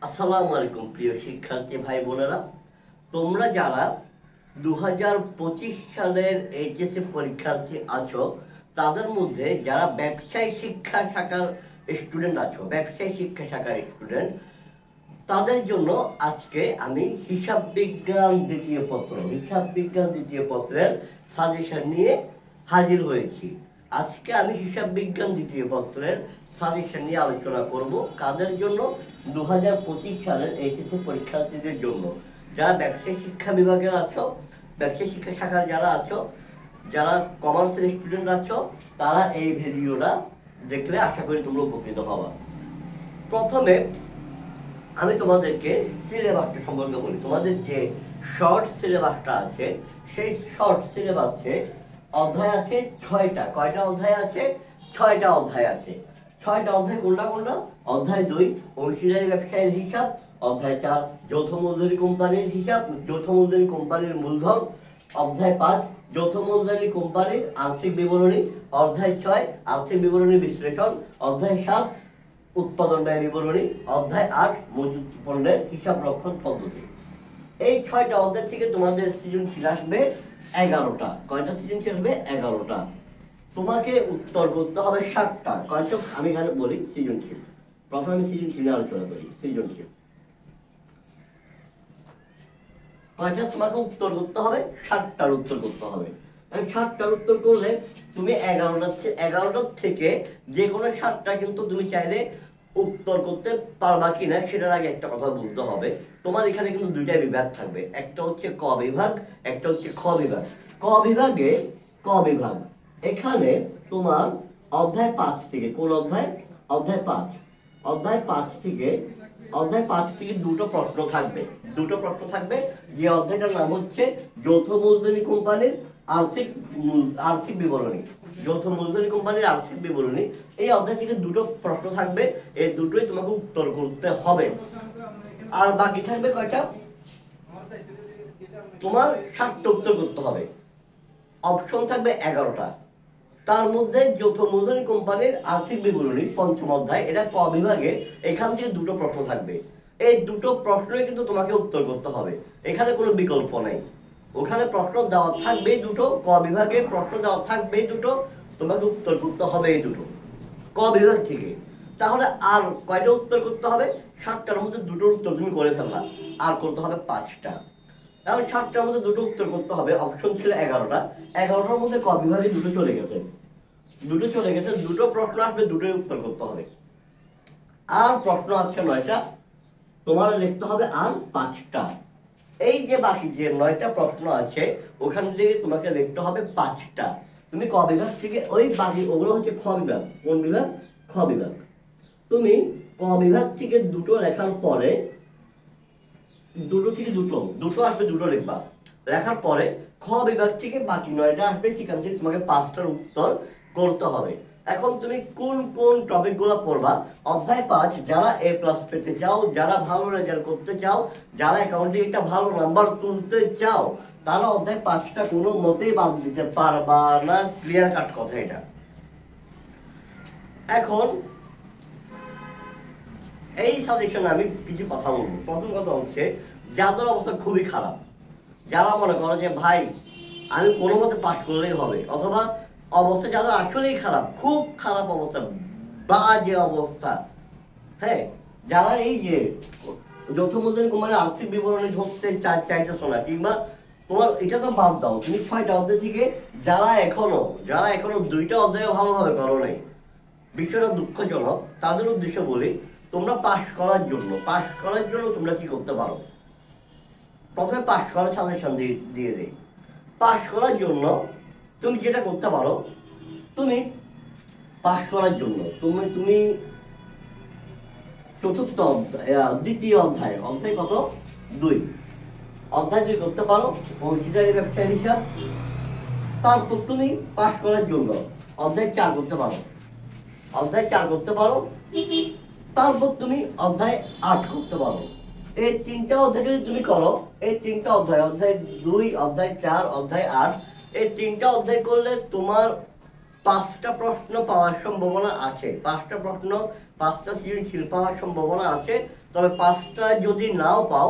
আসসালামু আলাইকুম প্রিয় শিক্ষার্থী ভাই বোনেরা, তোমরা যারা 2025 সালের এইচএসসি পরীক্ষার্থী আছো, তাদের মধ্যে যারা ব্যবসায় শিক্ষা শাখার স্টুডেন্ট আছো, ব্যবসায় শিক্ষা শাখার স্টুডেন্ট, তাদের জন্য আজকে আমি হিসাব বিজ্ঞান দ্বিতীয় পত্রের সাজেশন নিয়ে হাজির হয়েছি। আজকে আমি হিসাব বিজ্ঞান দ্বিতীয় পত্রের সাজেশন নিয়ে আলোচনা করব কাদের জন্য? 2025 সালের এইচএসসি পরীক্ষার্থীদের জন্য। যারা ব্যবসায় শিক্ষা বিভাগের আছো, ব্যবসায় শিক্ষা শাখার যারা আছো, যারা কমার্সের স্টুডেন্ট আছো, তারা এই ভিডিওটা দেখলে আশা করি তোমরা উপকৃত হবা। প্রথমে আমি তোমাদেরকে সিলেবাসটা সম্পর্কে বলি। তোমাদের যে শর্ট সিলেবাসটা আছে, সেই শর্ট সিলেবাসে অধ্যায় আছে 6টা। কয়টা অধ্যায় আছে? 6টা অধ্যায় আছে। 6টা অধ্যায় কোনটা কোনটা? অধ্যায় 2 অংশীদারি ব্যবসায়ের হিসাব, অধ্যায় 4 যৌথ মূলধনী কোম্পানির হিসাব, যৌথ মূলধনী কোম্পানির মূলধন, অধ্যায় 5 যৌথ মূলধনী কোম্পানির আর্থিক বিবরণী, অধ্যায় 6 আর্থিক বিবরণী বিশ্লেষণ, অধ্যায় 7 উৎপাদন ব্যয় বিবরণী, অধ্যায় 8 মজুত পণ্যের হিসাব রক্ষণ পদ্ধতি। এই 6টা অধ্যায় থেকে তোমাদের সৃজনশীল আসবে 11টা। কয়টা সৃজনশীল আসবে? 11টা। তোমাকে উত্তর করতে হবে 7টা। কয়টা আমি এখানে বলি সৃজনশীল। প্রথমে আমি সৃজনশীল আলোচনা করি। সৃজনশীল কয়টা তোমাকে উত্তর করতে হবে? 7টার উত্তর করতে হবে। 7টার উত্তর করলে তুমি 11টার থেকে যে কোনো 7টা কিন্তু তুমি চাইলে উত্তর করতে পারবা কিনা সেটার আগে একটা কথা বলতে হবে। তোমার এখানে কিন্তু দুইটা বিভাগ থাকবে, একটা হচ্ছে ক বিভাগ, একটা হচ্ছে খ বিভাগ। ক বিভাগ এখানে তোমার অধ্যায় 5 থেকে, কোন অধ্যায়? অধ্যায় 5। অধ্যায় 5 থেকে দুটো প্রশ্ন থাকবে। যে অধ্যায়টার নাম হচ্ছে যৌথ মূলধনী কোম্পানির আর্থিক বিবরণী। যৌথ মূলধনী কোম্পানির আর্থিক বিবরণী, এই অধ্যায় থেকে দুটো প্রশ্ন থাকবে। এই দুটোই তোমাকে উত্তর করতে হবে। আর বাকি থাকবে কয়টা? তোমার 7টা উত্তর করতে হবে। অপশন থাকবে 11টা। তার মধ্যে যৌথ মূলধনী কোম্পানির আর্থিক বিবরণী 5ম অধ্যায়, এটা ক বিভাগে। এখান থেকে দুটো প্রশ্ন থাকবে। এই দুটো প্রশ্নই কিন্তু তোমাকে উত্তর করতে হবে, এখানে কোনো বিকল্প নাই। ওখানে প্রশ্ন দেওয়া থাকবে দুটো, ক বিভাগে প্রশ্ন দেওয়া থাকবে দুটো, তোমাকে উত্তর করতে হবে এই দুটো ক বিভাগ থেকে। তাহলে আর কয়টা উত্তর করতে হবে? 7টার মধ্যে দুটো উত্তর তুমি করে ফেললা, আর করতে হবে 5টা। তাহলে 7টার মধ্যে দুটো উত্তর করতে হবে। অপশন ছিল 11টা। 11টার মধ্যে ক বিভাগে দুটো চলে গেছে। দুটো প্রশ্ন আসবে, দুটোই উত্তর করতে হবে। আর প্রশ্ন আছে 9টা, তোমার লিখতে হবে আর 5টা। এই যে বাকি যে 9টা প্রশ্ন আছে, ওখান থেকে তোমাকে লিখতে হবে 5টা। তুমি ক বিভাগ থেকে ওই বাকি, ওগুলো হচ্ছে খ বিভাগ। কোন বিভাগ? খ বিভাগ। তুমি ক বিভাগ থেকে দুটো লেখার পরে, দুটো থেকে দুটো আসবে, দুটো লিখবা। লেখার পরে খ বিভাগ থেকে বাকি 9টা আসবে, সেখান থেকে তোমাকে 5টার উত্তর করতে হবে। এখন তুমি কোন কোন টপিক গুলো পড়বা? অধ্যায় 5 যারা A+ পেতে চাও, যারা ভালো রেজাল্ট করতে চাও, যারা অ্যাকাউন্টে একটা ভালো নাম্বার তুলতে চাও, তারা অধ্যায় 5টা কোনো মতেই বাদ দিতে পারবা না। ক্লিয়ার কাট কথা এটা। এখন এই সাজেশনে আমি কিছু কথা বলবো। প্রথম কথা হচ্ছে, যাদের অবস্থা খুবই খারাপ, যারা মনে করো যে ভাই আমি কোনো মতে পাস করলেই হবে, অথবা অবস্থা যাদের আসলেই খারাপ, খুব খারাপ অবস্থা, বাজে অবস্থা, হ্যাঁ, যারা এই যে যৌথ মূলধনী কোম্পানির আর্থিক বিবরণী ধরতে চাইতেছো না, কিংবা তোমার এটা তো বাদ দাও, তুমি 6টা অধ্যায় থেকে যারা এখনো 2টা অধ্যায় ভালোভাবে করো নাই, বিষয়টা দুঃখজনক, তাদের উদ্দেশ্যে বলি, তোমরা পাস করার জন্য তোমরা কি করতে পারো? প্রথমে পাস করার সাজেশন দিয়ে দেই। পাস করার জন্য তুমি যেটা করতে পারো, তুমি পাস করার জন্য তুমি চতুর্থ অধ্যায়, দ্বিতীয় অধ্যায় কত? 2 অধ্যায় 2 করতে পারো, অংশীদারি ব্যবসায়ের হিসাব। তারপর তুমি পাস করার জন্য অধ্যায় 4 করতে পারো, তারপর তুমি অধ্যায় 8 করতে পারো। এই 3টা অধ্যায় যদি তুমি করো, এই 3টা অধ্যায়, অধ্যায় 2, অধ্যায় 4, অধ্যায় 8, এই 3টা অধ্যায় করলে তোমার 5টা প্রশ্ন পাওয়ার সম্ভাবনা আছে। 5টা সৃজনশীল পাওয়ার সম্ভাবনা আছে। তবে 5টা যদি নাও পাও,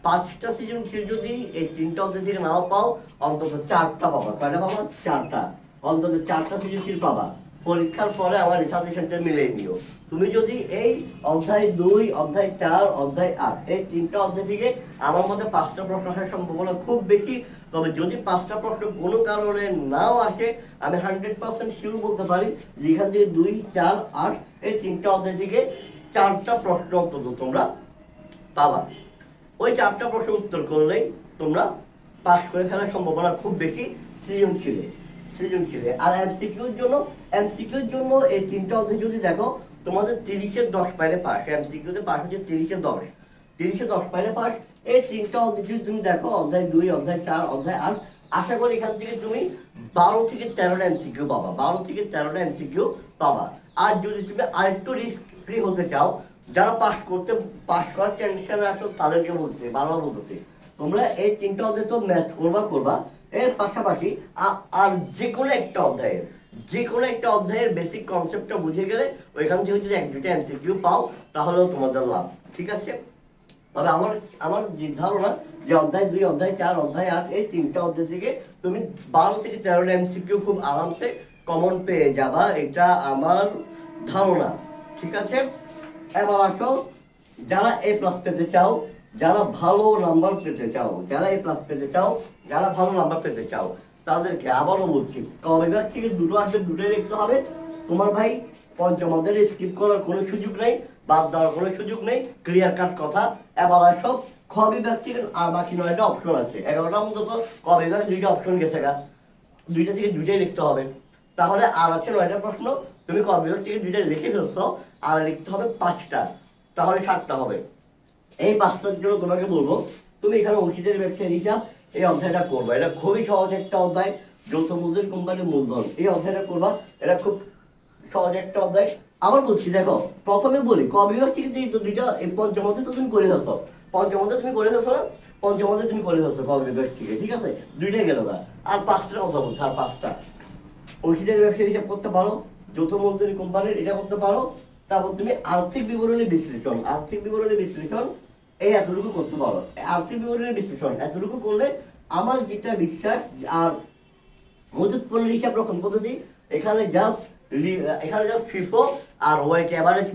5টা সৃজনশীল যদি এই 3টা অধ্যায় থেকে নাও পাও, অন্তত 4টা পাবা। কয়টা পাবা? 4টা। অন্তত 4টা সৃজনশীল পাবা। পরীক্ষার পরে আমার রেজাল্টেশনটা মিলিয়ে নিও। তুমি যদি এই অধ্যায় 2, অধ্যায় 4, অধ্যায় 8 এই 3টা অধ্যায় থেকে আমার মতে 5টা প্রশ্ন আসার সম্ভাবনা খুব বেশি। তবে যদি 5টা প্রশ্ন কোনো কারণে নাও আসে, আমি 100% শিওর বলতে পারি যে এখান থেকে 2, 4, 8 এই 3টা অধ্যায় থেকে 4টা প্রশ্ন অন্তত তোমরা পাবা। ওই 4টা প্রশ্ন উত্তর করলেই তোমরা পাস করে ফেলার সম্ভাবনা খুব বেশি সৃজনশীলে। আর এমসিকিউর জন্য এই 3টা অধ্যায় যদি দেখো, তোমাদের 30-এ 10 পাইলে পাস। এমসিকিউতে পাস হচ্ছে 30-এ 10, 30-এ 10 পাইলে পাস। এই 3টা অধ্যায় যদি তুমি দেখো, অধ্যায় 2, অধ্যায় 4, অধ্যায় 8, আশা করি এখান থেকে তুমি 12 থেকে 13টা এমসিকিউ পাবা। 12 থেকে 13টা এমসিকিউ পাবা। আর যদি তুমি আরেকটু রিস্ক ফ্রি হতে চাও, যারা পাস করার টেনশনে আসো তাদেরকে বলছি, বারবার বলতেছি, তোমরা এই 3টা অধ্যায় তো ম্যাথ করবা, এর পাশাপাশি আর যে কোনো একটা অধ্যায়ের বেসিক কনসেপ্টটা বুঝে গেলে ওইখান থেকে যদি 1-2টা এমসিকিউ পাও, তাহলেও তোমাদের লাভ। ঠিক আছে? তবে আমার যে ধারণা যে অধ্যায় 2, অধ্যায় 4, অধ্যায় 8 এই 3টা অধ্যায় থেকে তুমি 12 থেকে 13টা এমসিকিউ খুব আরামসে কমন পেয়ে যাবা, এটা আমার ধারণা। ঠিক আছে? এবার আসো, যারা A+ পেতে চাও, যারা ভালো নাম্বার পেতে চাও, যারা ভালো নাম্বার পেতে চাও, তাদেরকে আবারও বলছি, ক বিভাগ থেকে 2টো আসবে, 2টাই লিখতে হবে। তোমার ভাই পঞ্চম অধ্যায়ে স্কিপ করার কোনো সুযোগ নেই, বাদ দেওয়ার কোনো সুযোগ নেই, ক্লিয়ার কাট কথা। এবার আসো, খ বিভাগ থেকে আর বাকি 9টা অপশন আছে। 11টার মধ্যে তো ক বিভাগ 2টা অপশন গেছে গা, 2টা থেকে 2টাই লিখতে হবে। তাহলে আর আছে 9টা প্রশ্ন, তুমি ক বিভাগ থেকে 2টা লিখে ফেলছো, আর লিখতে হবে 5টা, তাহলে 7টা হবে। এই 5টার জন্য তোমাকে বলবো, তুমি এখানে অংশীদারি ব্যবসায়ের হিসাব এই অধ্যায়টা করবা। এটা খুবই সহজ একটা অধ্যায়, যৌথ মূলধন কোম্পানির মূলধন, এই অধ্যায়টা করবা। এটা খুব সহজ একটা অধ্যায়। আবার বলছি, দেখো প্রথমে বলি, ক বিভাগ থেকে 2টা, এই পঞ্চম অধ্যায় তো তুমি করে ফেলছো, পঞ্চম অধ্যায় তুমি করে ফেলছো ক বিভাগ থেকে। ঠিক আছে? 2টাই গেল না, আর 5টার কথা বলছো, আর 5টা অংশীদারি ব্যবসায়ের হিসাব করতে পারো, যৌথ মূলধনী কোম্পানির এটা করতে পারো। তারপর তুমি আর্থিক বিবরণী বিশ্লেষণ এই এতটুকু করতে পারো। আর্থিক বিবরণী বিশ্লেষণ এতটুকু করলে আমার যেটা বিশ্বাস, আর মজুত পণ্যের হিসাব রক্ষণ পদ্ধতি, এখানে জাস্ট ফিফো আর ওয়েট এভারেজ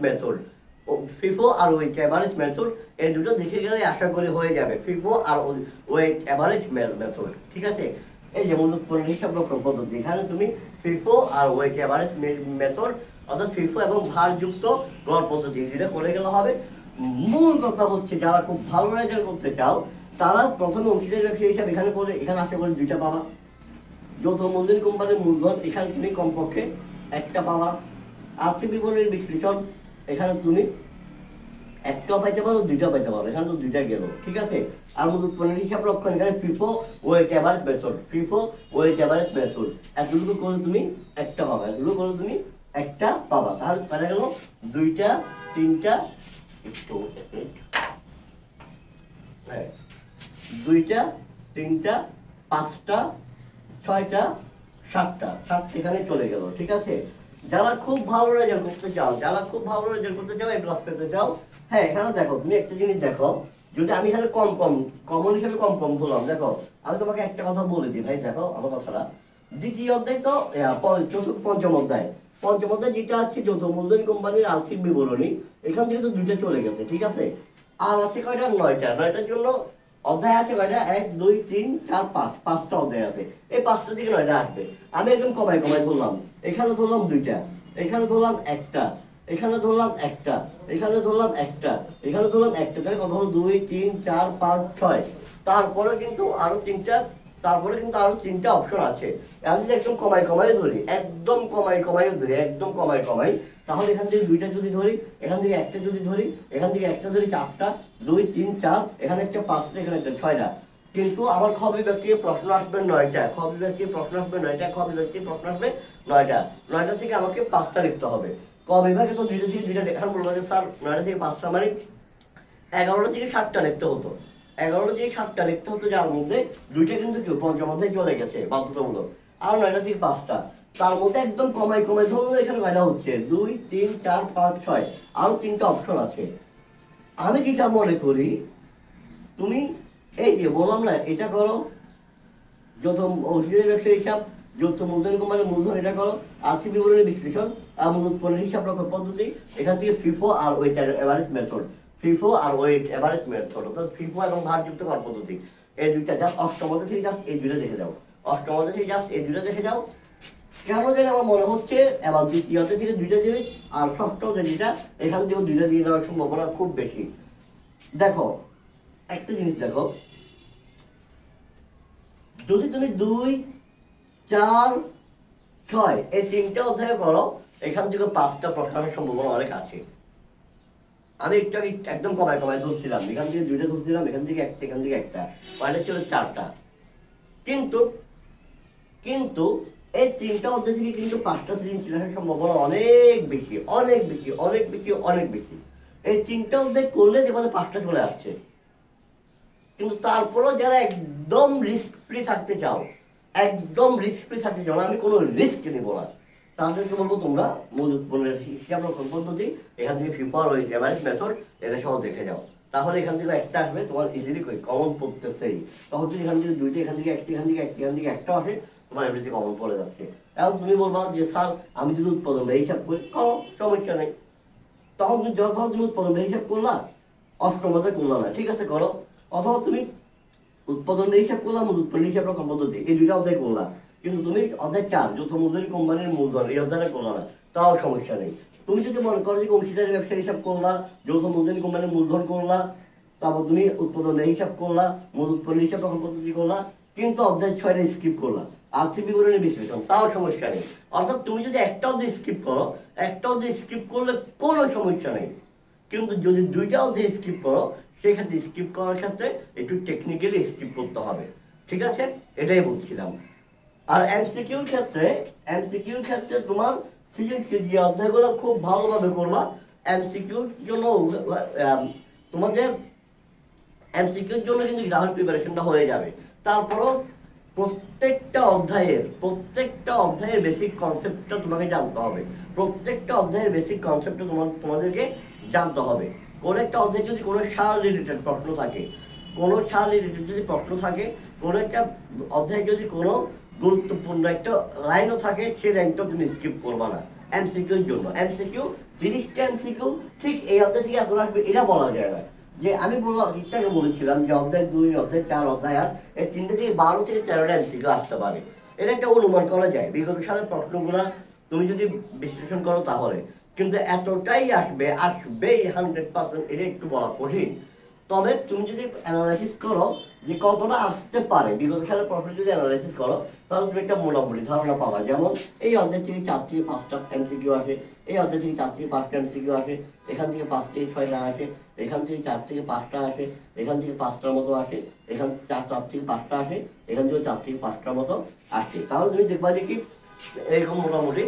মেথড, এই দুটো দেখে গেলে আশা করি হয়ে যাবে, ফিফো আর ওয়েট এভারেজ মেথড। ঠিক আছে? এই যে মজুত পণ্যের হিসাব রক্ষণ পদ্ধতি, এখানে তুমি ফিফো আর ওয়েট এভারেজ মেথড, অর্থাৎ ফিফো এবং ভারযুক্ত গড় পদ্ধতি, যেটা করে গেলে হবে। মূল কথা হচ্ছে, যারা খুব ভালো রেজাল্ট করতে চাও, তারা প্রথমে অংশীদারি ব্যবসায়ী হিসাব এখানে করে, এখানে আশা করি 2টা পাবা। যৌথ মূলধনী কোম্পানির মূলধন, এখানে তুমি কমপক্ষে 1টা পাবা। আর্থিক বিবরণীর বিশ্লেষণ, এখানে তুমি 1টা পাইতে পারো, 2টা পাইতে পারো, এখানে তো 2টা গেল। ঠিক আছে? আর মজুত পণ্যের হিসাব রক্ষণ, এখানে ফিফো ওয়েট এভারেজ মেথড, এতটুকু করে তুমি 1টা পাবা, তাহলে পাওয়া গেল 2টা, 3টা, 5টা, 6টা, 7টা, 7 এখানে চলে গেল। ঠিক আছে? যারা খুব ভালো রেজাল্ট করতে চাও, A+ পেতে চাও, হ্যাঁ এখানে দেখো, তুমি একটা জিনিস দেখো, যদি আমি এখানে কমন হিসেবে কম বললাম, দেখো আমি তোমাকে একটা কথা বলে দিই ভাই, দেখো আমার কথাটা, দ্বিতীয় অধ্যায় তো পঞ্চম অধ্যায় যেটা আছে যৌথ মূলধনী কোম্পানির আর্থিক বিবরণী, এখান থেকে তো 2টা চলে গেছে। ঠিক আছে? আর আছে কয়টা? 9টার জন্য অধ্যায় আছে কয়টা? 1, 2, 3, 4, 5টা অধ্যায় আছে। এই 5টা থেকে 9টা আসবে। আমি একদম কমাই ধরলাম, এখানে ধরলাম 2টা, এখানে ধরলাম 1টা, এখানে ধরলাম 1টা, এখানে ধরলাম 1টা, এখানে ধরলাম 1টা, তাহলে কত হলো? 2, 3, 4, 5, 6। তারপরে কিন্তু আরো 3টা অপশন আছে। আমি যদি একদম কমাই ধরি, তাহলে এখান থেকে 2টা যদি ধরি, এখান থেকে 1টা যদি ধরি, এখান থেকে 1টা ধরি, 4টা, 2, 3, 4, এখানে একটা 5টা, এখানে একটা 6টা। কিন্তু আমার খ বিভাগ থেকে প্রশ্ন আসবে 9টা, খ বিভাগ থেকে প্রশ্ন আসবে 9টা থেকে আমাকে 5টা লিখতে হবে। ক বিভাগে তো 2টা থেকে 2টা, এখন বলবো যে স্যার 9টা থেকে 5টা মানে 11টা থেকে 7টা লিখতে হতো, যার মধ্যে 2টা কিন্তু পঞ্চম অধ্যায়ে চলে গেছে বাধ্যতামূলক, আর 9টা থেকে 5টা, তার মধ্যে একদম কমাই ধরুন এখানে কয়টা হচ্ছে? 2, 3, 4, 5, 6, আরো 3টা অপশন আছে। আমি যেটা মনে করি, তুমি এই যে বললাম না, এটা করো, যৌথ অংশীদারি ব্যবসার হিসাব, যৌথ মূলধনী কোম্পানির মূলধন এটা করো, আর্থিক বিবরণী বিশ্লেষণ আর মূলত পণ্যের হিসাব রক্ষণ পদ্ধতি, এখান থেকে ফিফো আর ওয়েট এভারেজ মেথড, ফিফো আর ওয়েট এভারেজ মেথড, অর্থাৎ ফিফো এবং ভারযুক্ত কর পদ্ধতি, এই দুইটা জাস্ট অষ্টম অধ্যায় থেকে জাস্ট এই দুইটা দেখে যাও, অষ্টম অধ্যায় থেকে জাস্ট এই দুইটা দেখে যাও। কেন যেন আমার মনে হচ্ছে এবার দ্বিতীয় অধ্যায় থেকে দুইটা দেবে, আর ষষ্ঠ অধ্যায় যেটা এখান থেকেও দুইটা দিয়ে দেওয়ার সম্ভাবনা খুব বেশি। দেখো একটা জিনিস দেখো, যদি তুমি 2, 4, 6 এই তিনটা অধ্যায় করো, এখান থেকে 5টা প্রশ্ন আসার সম্ভাবনা অনেক আছে। আমি একটু একদম কমায় কমায় ধরছিলাম, এখান থেকে 2টা ধরছিলাম, এখান থেকে একটা, এখান থেকে একটা, মানে ছিল 4টা। কিন্তু কিন্তু এই 3টা অধ্যায় থেকে কিন্তু 5টা সৃজনশীল আসার সম্ভাবনা অনেক বেশি, অনেক বেশি, অনেক বেশি, অনেক বেশি। এই 3টা অধ্যায় করলে যেভাবে 5টা চলে আসছে। কিন্তু তারপরেও যারা একদম রিস্ক ফ্রি থাকতে চাও, একদম রিস্ক ফ্রি থাকতে চাও না, আমি কোনো রিস্ক নেব না, তাদেরকে বলবো তোমরা মজুত পণ্যের হিসাব রক্ষণ পদ্ধতি, এখান থেকে ফিফো আর ওয়েট এভারেজ মেথড এটা সহ দেখে যাও। তাহলে এখান থেকে একটা আসবে, তোমার ইজিলি কমন পড়তেছেই। তখন যদি এখান থেকে 2টা, এখান থেকে একটা, এখান থেকে একটা, এখান থেকে একটা আসে, তোমার এমনিতে কমন পড়ে যাচ্ছে। এখন তুমি বলবা যে স্যার আমি যদি উৎপাদন হিসাব করি, করো, সমস্যা নেই। তখন তুমি যখন তুমি উৎপাদন হিসাব করলা, অষ্টম অধ্যায় করলা না, ঠিক আছে করো। অথবা তুমি উৎপাদন হিসাব করলাম, উৎপন্ন হিসাব রকম পদ্ধতি, এই 2টা অধ্যায় করলা, কিন্তু তুমি অধ্যায় 4 যৌথ মূলধনী কোম্পানির মূলধন এই অধ্যায়টা করলা না, তাও সমস্যা নেই। তুমি যদি মনে করো যে অংশীদারি ব্যবসার হিসাব করলা, যৌথ মূলধনী কোম্পানির মূলধন করলা, তারপর তুমি উৎপাদন হিসাব করলা, উৎপন্ন হিসাব রকম পদ্ধতি করলা, কিন্তু অধ্যায় 6টা স্কিপ করলা, আর্থিক বিবরণী বিশ্লেষণ, তাও সমস্যা নেই। অর্থাৎ তুমি যদি একটা অধ্যায় স্কিপ করো, একটা অধ্যায় স্কিপ করলে কোনো সমস্যা নেই। কিন্তু যদি 2টা অধ্যায় স্কিপ করো, সেক্ষেত্রে স্কিপ করার ক্ষেত্রে একটু টেকনিক্যালি স্কিপ করতে হবে, ঠিক আছে? এটাই বলছিলাম। আর এমসিকিউর ক্ষেত্রে তোমার সৃজনশীল যে অধ্যায়গুলো খুব ভালোভাবে করবা, এমসিকিউর জন্য তোমাদের এমসিকিউর জন্য কিন্তু গ্রাফের প্রিপারেশনটা হয়ে যাবে। তারপরও প্রত্যেকটা অধ্যায়ের বেসিক কনসেপ্টটা তোমাকে জানতে হবে, প্রত্যেকটা অধ্যায়ের বেসিক কনসেপ্টটা তোমাদেরকে জানতে হবে। কোন একটা অধ্যায়ে যদি কোনো সার রিলেটেড প্রশ্ন থাকে, কোনো সার রিলেটেড যদি প্রশ্ন থাকে, কোনো একটা অধ্যায়ে যদি কোনো গুরুত্বপূর্ণ একটা লাইনও থাকে, সেই লাইনটা তুমি স্কিপ করবা না এমসিকিউর জন্য। এমসিকিউ 30টা এমসিকিউ ঠিক এই অধ্যায় থেকে এখন আসবে এটা বলা যায় না। যে আমি ঠিকঠাক বলেছিলাম যে অধ্যায় 2, অধ্যায় 4, অধ্যায় 8 এই 3টে থেকে 12 থেকে 13টা এমসিকিউ আসতে পারে, এটা একটা অনুমান করা যায় বিগত সালের প্রশ্নগুলা তুমি যদি বিশ্লেষণ করো তাহলে। কিন্তু এতটাই আসবেই 100%, এটা একটু বলা কঠিন। তবে তুমি যদি অ্যানালাইসিস করো যে কতটা আসতে পারে, বিগত সালের প্রশ্ন যদি অ্যানালাইসিস করো, তাহলে তুমি একটা মোটামুটি ধারণা পাবা। যেমন এই অধ্যায় থেকে 4 থেকে 5টা এমসিকিউ আসে, এই অধ্যায় থেকে 4 থেকে 5টা এমসিকিউ আসে, এখান থেকে 5 থেকে 6টা আসে, এখান থেকে 4 থেকে 5টা আসে, এখান থেকে 5টার মতো আসে, এখান 4 থেকে 5টা আসে, এখান থেকে 4 থেকে 5টার মতো আসে। তাহলে তুমি দেখবা যে কি এরকম মোটামুটি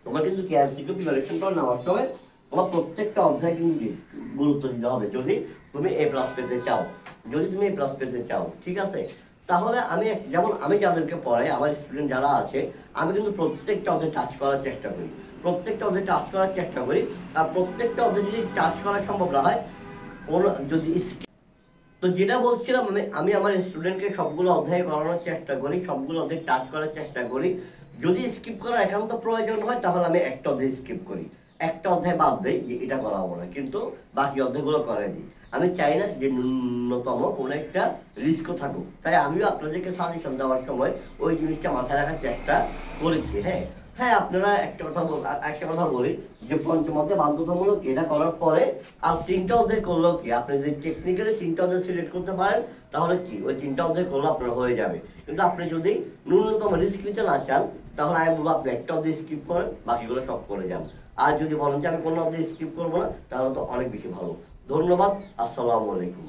তোমার কিন্তু এমসিকিউ প্রিপারেশনটা নেওয়ার সময় তোমার প্রত্যেকটা অধ্যায় কিন্তু গুরুত্ব দিতে হবে, যদি তুমি এ প্লাস পেতে চাও, ঠিক আছে? তাহলে আমি যাদেরকে পড়াই, আমার স্টুডেন্ট যারা আছে, আমি কিন্তু প্রত্যেকটা অধ্যায় টাচ করার চেষ্টা করি, আর প্রত্যেকটা অধ্যায় যদি টাচ করা সম্ভব না হয়, যদি তো যেটা বলছিলাম, আমি আমার স্টুডেন্টকে সবগুলো অধ্যায় করানোর চেষ্টা করি, সবগুলো অধ্যায় টাচ করার চেষ্টা করি। যদি স্কিপ করার একান্ত প্রয়োজন হয়, তাহলে আমি একটা অধ্যায় স্কিপ করি, একটা অধ্যায় বাদ দেই যে এটা করাবো না, কিন্তু বাকি অধ্যায়গুলো করে দিই। আমি চাই না যে ন্যূনতম কোনো একটা রিস্কও থাকুক, তাই আমিও আপনাদেরকে সাজেশন দেওয়ার সময় ওই জিনিসটা মাথায় রাখার চেষ্টা করেছি। হ্যাঁ, আপনারা একটা কথা বলি যে পঞ্চম অধ্যায় বাধ্যতামূলক, এটা করার পরে আর 3টা অধ্যায় করলেও কি, আপনি যদি টেকনিক্যালি 3টা অধ্যায় সিলেক্ট করতে পারেন, তাহলে কি ওই 3টা অধ্যায় করলে আপনার হয়ে যাবে। কিন্তু আপনি যদি ন্যূনতম রিস্ক নিতে না চান, তাহলে আমি বলবো আপনি একটা অধ্যায় স্কিপ করেন, বাকিগুলো সব করে যান। আর যদি বলেন যে আমি কোনো অধ্যায় স্কিপ করবো না, তাহলে তো অনেক বেশি ভালো। ধন্যবাদ, আসসালামু আলাইকুম।